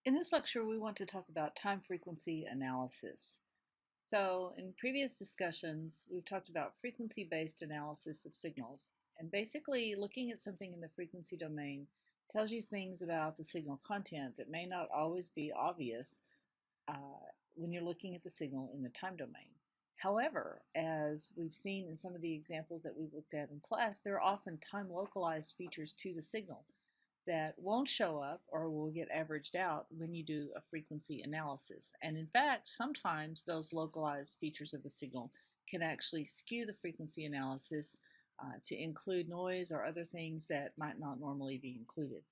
In this lecture, we want to talk about time frequency analysis. So, in previous discussions, we've talked about frequency-based analysis of signals, and basically looking at something in the frequency domain tells you things about the signal content that may not always be obvious when you're looking at the signal in the time domain. However, as we've seen in some of the examples that we've looked at in class, there are often time-localized features to the signal that won't show up or will get averaged out when you do a frequency analysis. And in fact, sometimes those localized features of the signal can actually skew the frequency analysis to include noise or other things that might not normally be included.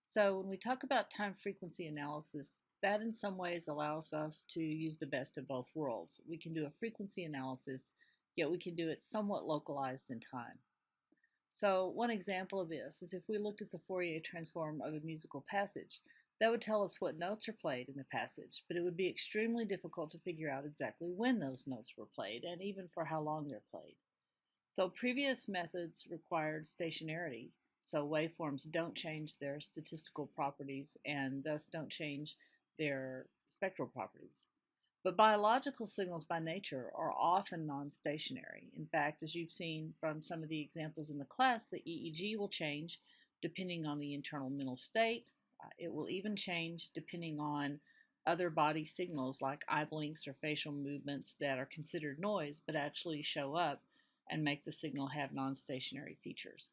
So when we talk about time frequency analysis, that in some ways allows us to use the best of both worlds. We can do a frequency analysis, yet we can do it somewhat localized in time. So one example of this is if we looked at the Fourier transform of a musical passage, that would tell us what notes are played in the passage, but it would be extremely difficult to figure out exactly when those notes were played and even for how long they're played. So previous methods required stationarity, so waveforms don't change their statistical properties and thus don't change their spectral properties. But biological signals by nature are often non-stationary. In fact, as you've seen from some of the examples in the class, the EEG will change depending on the internal mental state. It will even change depending on other body signals like eye blinks or facial movements that are considered noise but actually show up and make the signal have non-stationary features.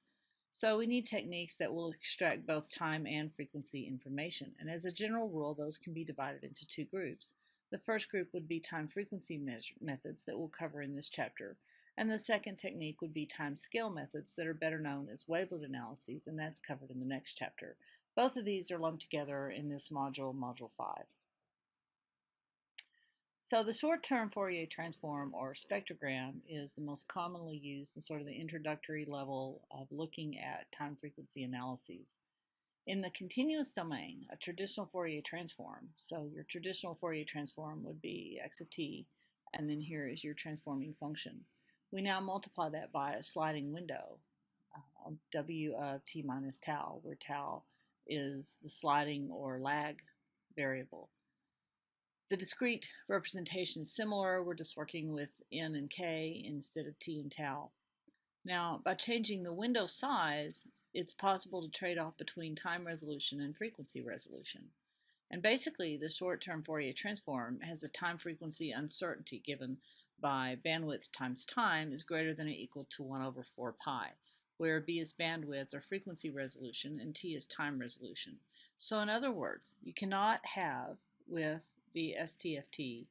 So we need techniques that will extract both time and frequency information. And as a general rule, those can be divided into two groups. The first group would be time frequency methods that we'll cover in this chapter. And the second technique would be time scale methods that are better known as wavelet analyses, and that's covered in the next chapter. Both of these are lumped together in this module, Module 5. So the short-term Fourier transform or spectrogram is the most commonly used and sort of the introductory level of looking at time frequency analyses. In the continuous domain, a traditional Fourier transform, so your traditional Fourier transform would be x of t, and then here is your transforming function. We now multiply that by a sliding window, w of t minus tau, where tau is the sliding or lag variable. The discrete representation is similar. We're just working with n and k instead of t and tau. Now, by changing the window size, it's possible to trade off between time resolution and frequency resolution. And basically, the short-term Fourier transform has a time frequency uncertainty given by bandwidth times time is greater than or equal to 1 over 4 pi, where b is bandwidth or frequency resolution and t is time resolution. So in other words, you cannot have with the STFT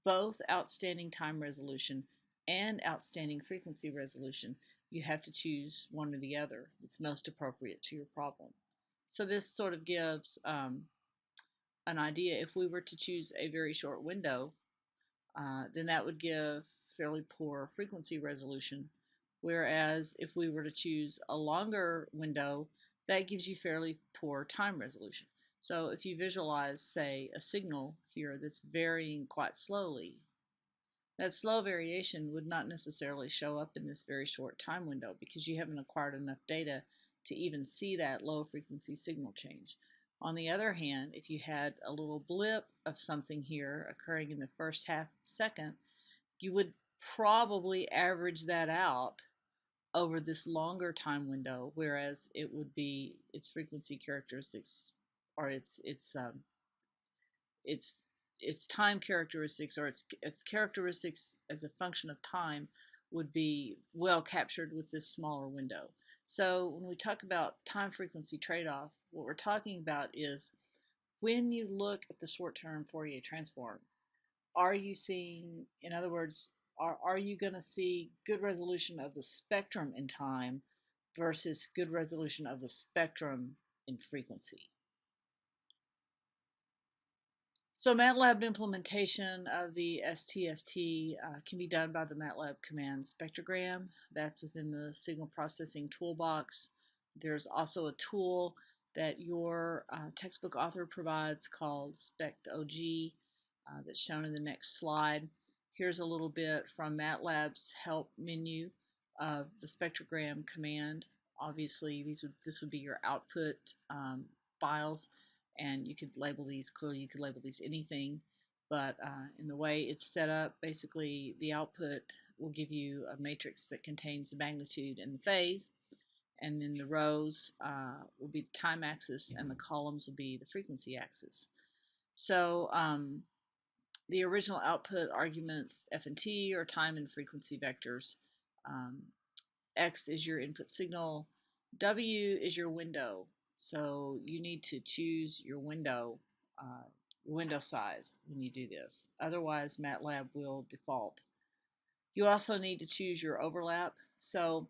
both outstanding time resolution and outstanding frequency resolution. You have to choose one or the other that's most appropriate to your problem. So this sort of gives an idea. If we were to choose a very short window, then that would give fairly poor frequency resolution. Whereas if we were to choose a longer window, that gives you fairly poor time resolution. So if you visualize, say, a signal here that's varying quite slowly, that slow variation would not necessarily show up in this very short time window because you haven't acquired enough data to even see that low frequency signal change. On the other hand, if you had a little blip of something here occurring in the first half second, you would probably average that out over this longer time window, whereas it would be its frequency characteristics or its its time characteristics or its characteristics as a function of time would be well captured with this smaller window. So when we talk about time frequency trade-off, what we're talking about is when you look at the short-term Fourier transform, are you seeing, in other words, are you going to see good resolution of the spectrum in time versus good resolution of the spectrum in frequency? So MATLAB implementation of the STFT can be done by the MATLAB command spectrogram. That's within the signal processing toolbox. There's also a tool that your textbook author provides called SpectOG that's shown in the next slide. Here's a little bit from MATLAB's help menu of the spectrogram command. Obviously, this would be your output files. and you could label these clearly. You could label these anything, but in the way it's set up, basically the output will give you a matrix that contains the magnitude and the phase, and then the rows will be the time axis, and the columns will be the frequency axis. So the original output arguments f and t are time and frequency vectors. Um, X is your input signal. W is your window. So you need to choose your window size when you do this. Otherwise, MATLAB will default. You also need to choose your overlap. So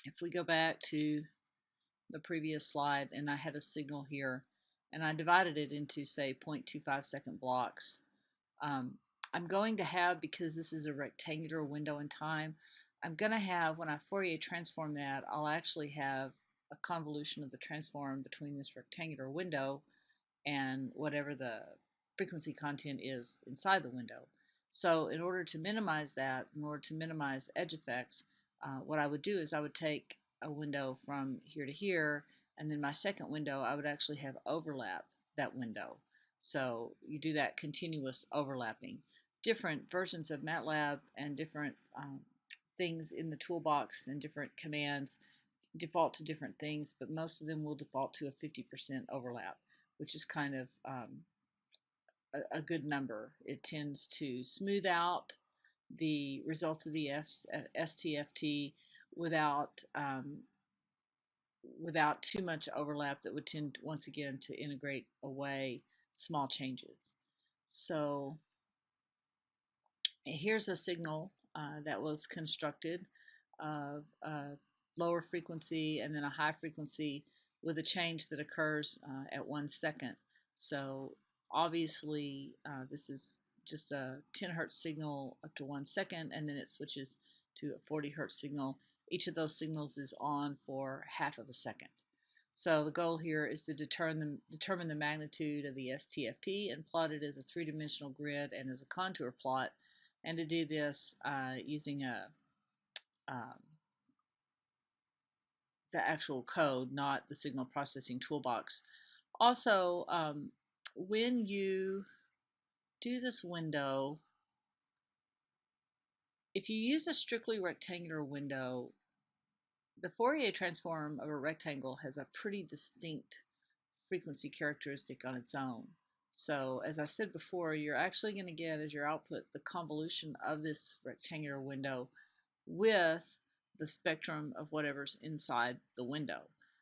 if we go back to the previous slide, and I had a signal here, and I divided it into, say, 0.25 second blocks. I'm going to have, because this is a rectangular window in time, I'm going to have, when I Fourier transform that, I'll actually have a convolution of the transform between this rectangular window and whatever the frequency content is inside the window. So in order to minimize that, in order to minimize edge effects, what I would do is I would take a window from here to here, and then my second window I would actually have overlap that window. So you do that continuous overlapping. Different versions of MATLAB and different things in the toolbox and different commands default to different things, but most of them will default to a 50% overlap, which is kind of a good number. It tends to smooth out the results of the STFT without without too much overlap that would tend, once again, to integrate away small changes. So here's a signal that was constructed of a lower frequency and then a high frequency with a change that occurs at 1 second. So obviously this is just a 10 hertz signal up to 1 second, and then it switches to a 40 hertz signal. Each of those signals is on for half of a second. So the goal here is to determine the magnitude of the STFT and plot it as a three-dimensional grid and as a contour plot, and to do this using um, the actual code, not the signal processing toolbox. Also, when you do this window, if you use a strictly rectangular window, the Fourier transform of a rectangle has a pretty distinct frequency characteristic on its own. So as I said before, you're actually going to get as your output the convolution of this rectangular window with the spectrum of whatever's inside the window.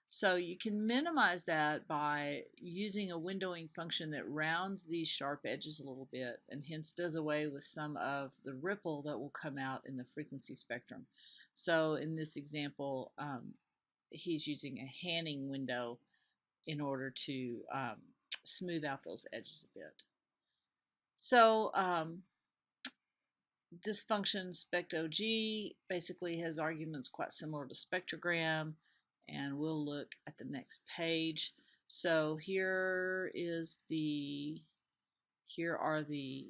So you can minimize that by using a windowing function that rounds these sharp edges a little bit and hence does away with some of the ripple that will come out in the frequency spectrum. So in this example, he's using a Hanning window in order to smooth out those edges a bit. So this function spectog basically has arguments quite similar to spectrogram, and we'll look at the next page. So here are the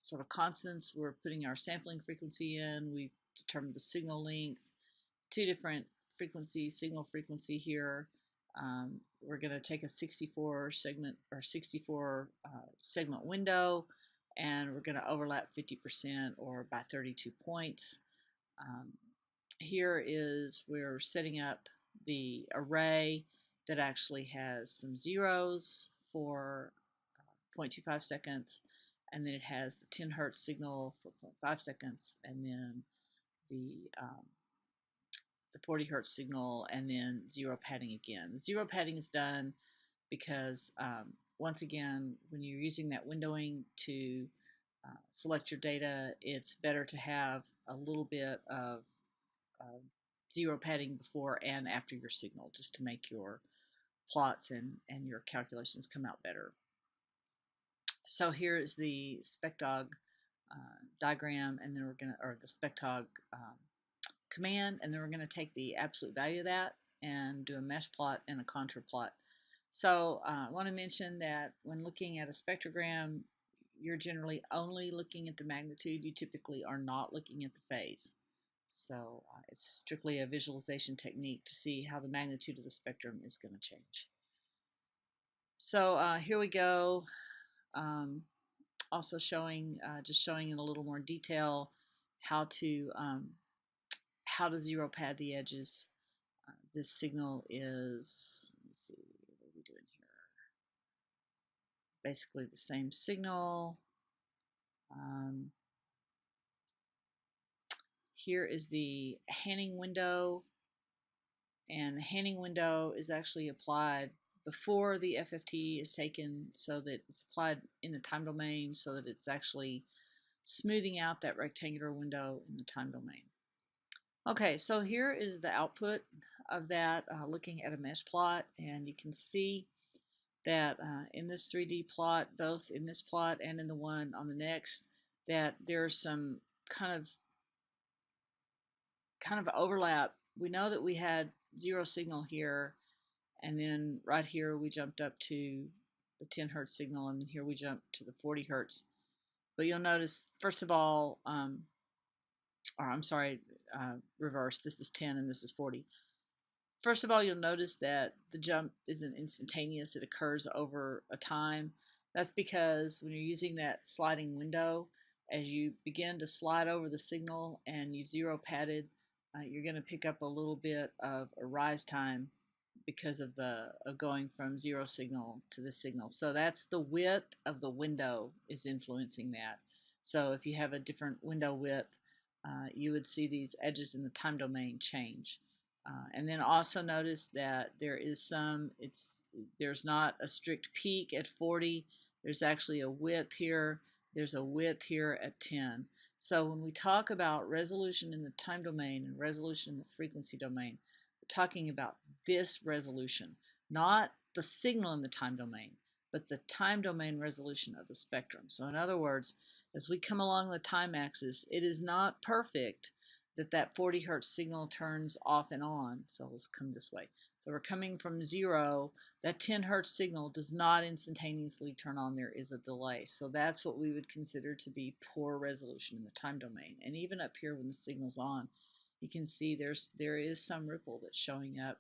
sort of constants. We're putting our sampling frequency in. We've determined the signal length, two different frequencies, signal frequency here. We're going to take a 64 segment or 64 segment window, and we're going to overlap 50% or by 32 points. Here is we're setting up the array that actually has some zeros for 0.25 seconds, and then it has the 10 hertz signal for 0.5 seconds, and then the 40 hertz signal, and then zero padding again. The zero padding is done because once again, when you're using that windowing to select your data, it's better to have a little bit of zero padding before and after your signal, just to make your plots and your calculations come out better. So here is the spectog diagram, and then we're going to, or the spectog command, and then we're going to take the absolute value of that and do a mesh plot and a contour plot. So I want to mention that when looking at a spectrogram, you're generally only looking at the magnitude. You typically are not looking at the phase. So it's strictly a visualization technique to see how the magnitude of the spectrum is going to change. So here we go. Um, Also showing, just showing in a little more detail how to um, how to zero pad the edges. This signal is, let me see, what are we doing here? Basically the same signal. Um, Here is the Hanning window, and the Hanning window is actually applied before the FFT is taken, so that it's applied in the time domain so that it's actually smoothing out that rectangular window in the time domain. Okay, so here is the output of that, looking at a mesh plot, and you can see that in this 3D plot, both in this plot and in the one on the next, that there's some kind of overlap. We know that we had zero signal here, and then right here we jumped up to the 10 hertz signal, and here we jumped to the 40 hertz. But you'll notice, first of all, or I'm sorry, reverse, this is 10 and this is 40. First of all, you'll notice that the jump isn't instantaneous, it occurs over a time. That's because when you're using that sliding window, as you begin to slide over the signal and you've zero padded, you're going to pick up a little bit of a rise time because of the of going from zero signal to the signal. So that's the width of the window is influencing that. So if you have a different window width, you would see these edges in the time domain change. And then also notice that there's not a strict peak at 40. There's actually a width here. There's a width here at 10. So when we talk about resolution in the time domain and resolution in the frequency domain, we're talking about this resolution, not the signal in the time domain, but the time domain resolution of the spectrum. So in other words, as we come along the time axis, it is not perfect that 40 hertz signal turns off and on. So let's come this way. So we're coming from 0. That 10 hertz signal does not instantaneously turn on. There is a delay. So that's what we would consider to be poor resolution in the time domain. And even up here when the signal's on, you can see there is some ripple that's showing up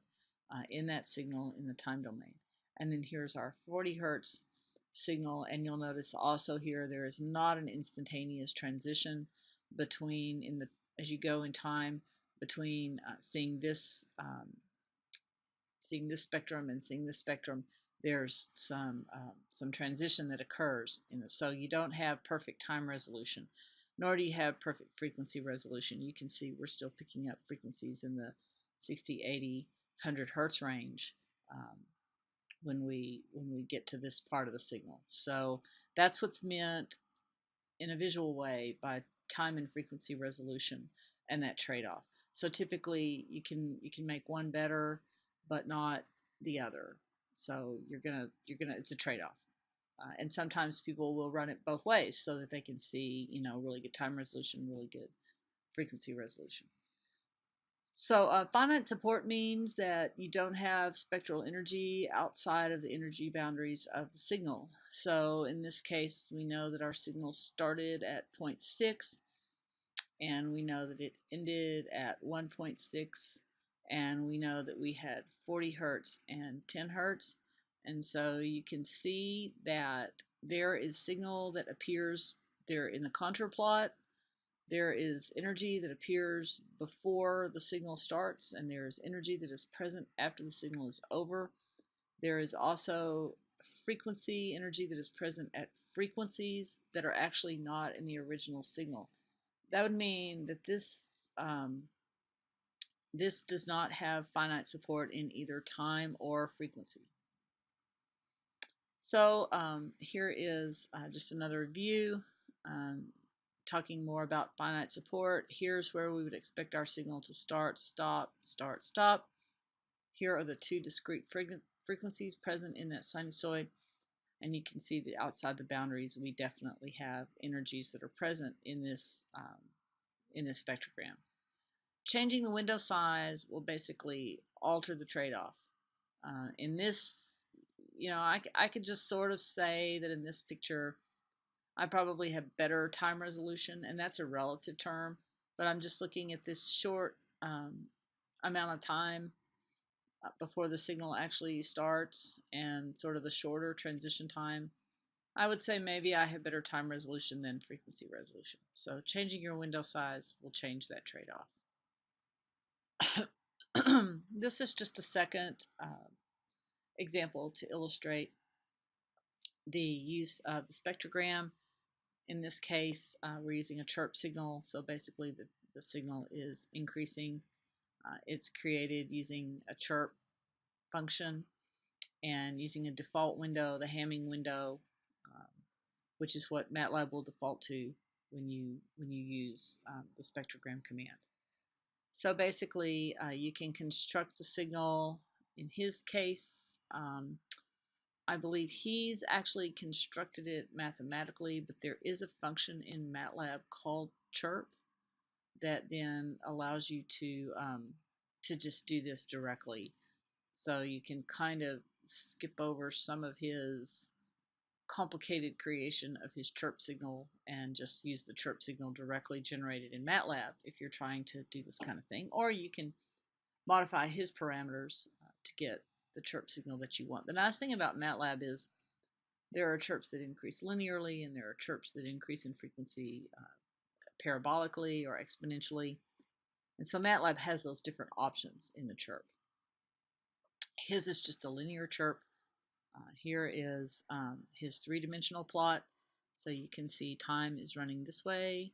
in that signal in the time domain. And then here's our 40 hertz signal, and you'll notice also here there is not an instantaneous transition between as you go in time between seeing this spectrum and seeing this spectrum. There's some transition that occurs in it, so you don't have perfect time resolution, nor do you have perfect frequency resolution. You can see we're still picking up frequencies in the 60, 80, 100 hertz range when we get to this part of the signal. So that's what's meant in a visual way by time and frequency resolution and that trade-off. So typically you can make one better but not the other. So you're gonna it's a trade-off. And sometimes people will run it both ways so that they can see, really good time resolution, really good frequency resolution. So finite support means that you don't have spectral energy outside of the energy boundaries of the signal. So in this case, we know that our signal started at 0.6, and we know that it ended at 1.6, and we know that we had 40 hertz and 10 hertz. And so you can see that there is signal that appears there in the contour plot. There is energy that appears before the signal starts, and there is energy that is present after the signal is over. There is also frequency energy that is present at frequencies that are actually not in the original signal. That would mean that this does not have finite support in either time or frequency. So here is just another view. Um, Talking more about finite support. Here's where we would expect our signal to start, stop, start, stop. Here are the two discrete frequencies present in that sinusoid, and you can see that outside the boundaries we definitely have energies that are present in this spectrogram. Changing the window size will basically alter the trade-off. In this, I could just sort of say that in this picture I probably have better time resolution, and that's a relative term, but I'm just looking at this short amount of time before the signal actually starts and sort of the shorter transition time, I would say maybe I have better time resolution than frequency resolution. So changing your window size will change that trade-off. This is just a second example to illustrate the use of the spectrogram. In this case, we're using a chirp signal, so basically the signal is increasing. It's created using a chirp function and using a default window, the Hamming window, um, which is what MATLAB will default to when you use the spectrogram command. So basically, you can construct the signal. In his case, I believe he's actually constructed it mathematically, but there is a function in MATLAB called chirp that then allows you to just do this directly. So you can kind of skip over some of his complicated creation of his chirp signal and just use the chirp signal directly generated in MATLAB if you're trying to do this kind of thing. Or you can modify his parameters to get the chirp signal that you want. The nice thing about MATLAB is there are chirps that increase linearly and there are chirps that increase in frequency parabolically or exponentially. And so MATLAB has those different options in the chirp. His is just a linear chirp. Here is his three-dimensional plot. So you can see time is running this way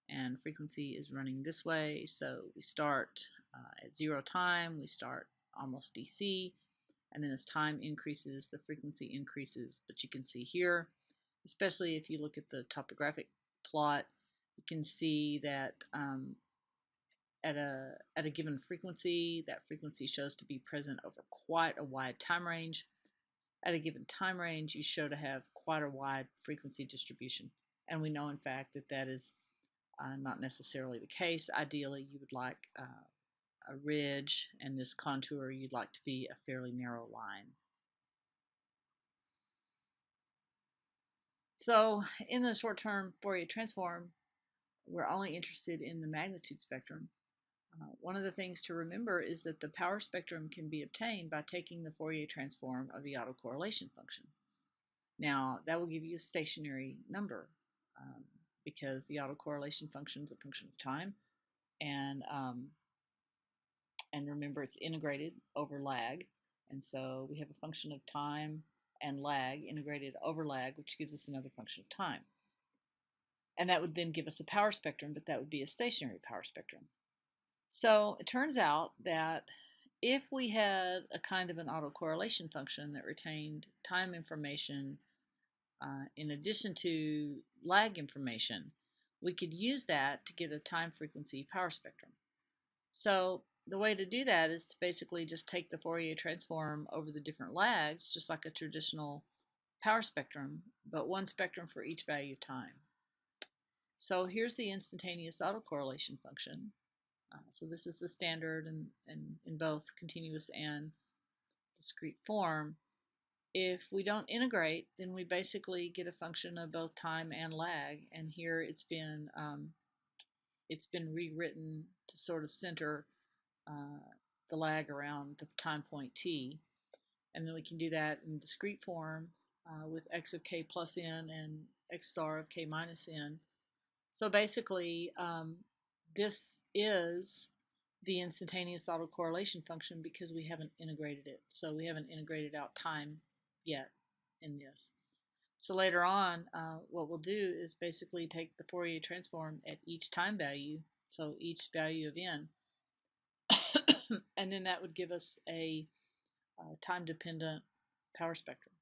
and frequency is running this way. So we start at 0 time, we start almost DC, and then as time increases, the frequency increases. But you can see here, especially if you look at the topographic plot, you can see that at a given frequency, that frequency shows to be present over quite a wide time range. At a given time range, you show to have quite a wide frequency distribution. And we know, in fact, that that is not necessarily the case. Ideally, you would like a ridge, and this contour you'd like to be a fairly narrow line. So in the short-term Fourier transform, we're only interested in the magnitude spectrum. One of the things to remember is that the power spectrum can be obtained by taking the Fourier transform of the autocorrelation function. Now, that will give you a stationary number because the autocorrelation function is a function of time, and remember it's integrated over lag, and so we have a function of time and lag integrated over lag, which gives us another function of time. And that would then give us a power spectrum, but that would be a stationary power spectrum. So it turns out that if we had a kind of an autocorrelation function that retained time information in addition to lag information, we could use that to get a time frequency power spectrum. So the way to do that is to basically just take the Fourier transform over the different lags, just like a traditional power spectrum, but one spectrum for each value of time. So here's the instantaneous autocorrelation function. So this is the standard in both continuous and discrete form. If we don't integrate, then we basically get a function of both time and lag. And here it's been rewritten to sort of center the lag around the time point t. And then we can do that in discrete form with x of k plus n and x star of k minus n. So basically, this is the instantaneous autocorrelation function because we haven't integrated it. So we haven't integrated out time yet in this. So later on, what we'll do is basically take the Fourier transform at each time value, so each value of n, and then that would give us a time-dependent power spectrum.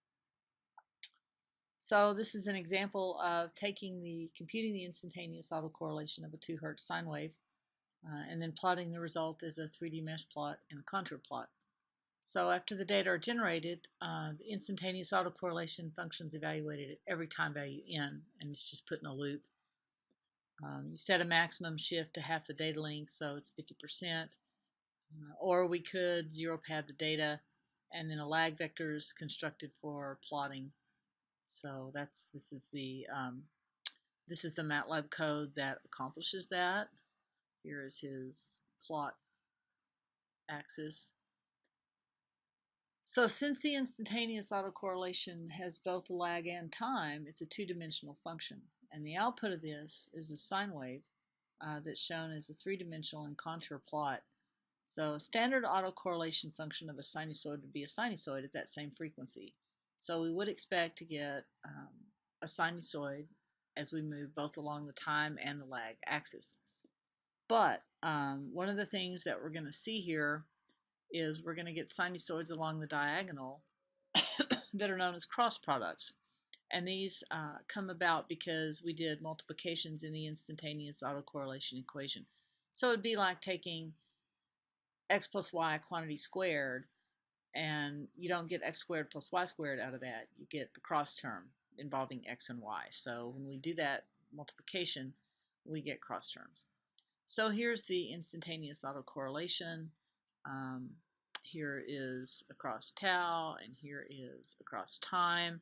So this is an example of computing the instantaneous autocorrelation of a 2 Hz sine wave and then plotting the result as a 3D mesh plot and a contour plot. So after the data are generated, the instantaneous autocorrelation function is evaluated at every time value n, and it's just put in a loop. You set a maximum shift to half the data length, so it's 50%. Or we could zero pad the data, and then a lag vector is constructed for plotting. So this is the MATLAB code that accomplishes that. Here is his plot axis. So since the instantaneous autocorrelation has both lag and time, it's a two-dimensional function. And the output of this is a sine wave that's shown as a three-dimensional and contour plot. So a standard autocorrelation function of a sinusoid would be a sinusoid at that same frequency. So we would expect to get a sinusoid as we move both along the time and the lag axis. But one of the things that we're going to see here is we're going to get sinusoids along the diagonal that are known as cross products. And these come about because we did multiplications in the instantaneous autocorrelation equation. So it'd be like taking x plus y quantity squared, and you don't get x squared plus y squared out of that. You get the cross term involving x and y. So when we do that multiplication, we get cross terms. So here's the instantaneous autocorrelation. Um, here is across tau, and here is across time.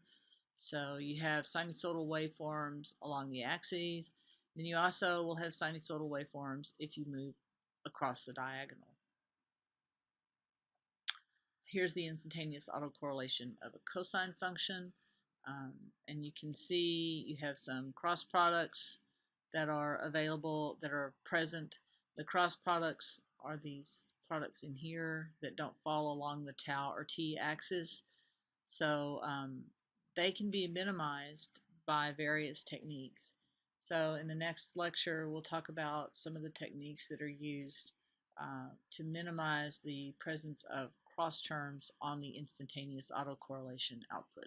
So you have sinusoidal waveforms along the axes. Then you also will have sinusoidal waveforms if you move across the diagonal. Here's the instantaneous autocorrelation of a cosine function. Um, and you can see you have some cross products that are available, that are present. The cross products are these products in here that don't fall along the tau or t axis. So they can be minimized by various techniques. So in the next lecture, we'll talk about some of the techniques that are used to minimize the presence of cross terms on the instantaneous autocorrelation output.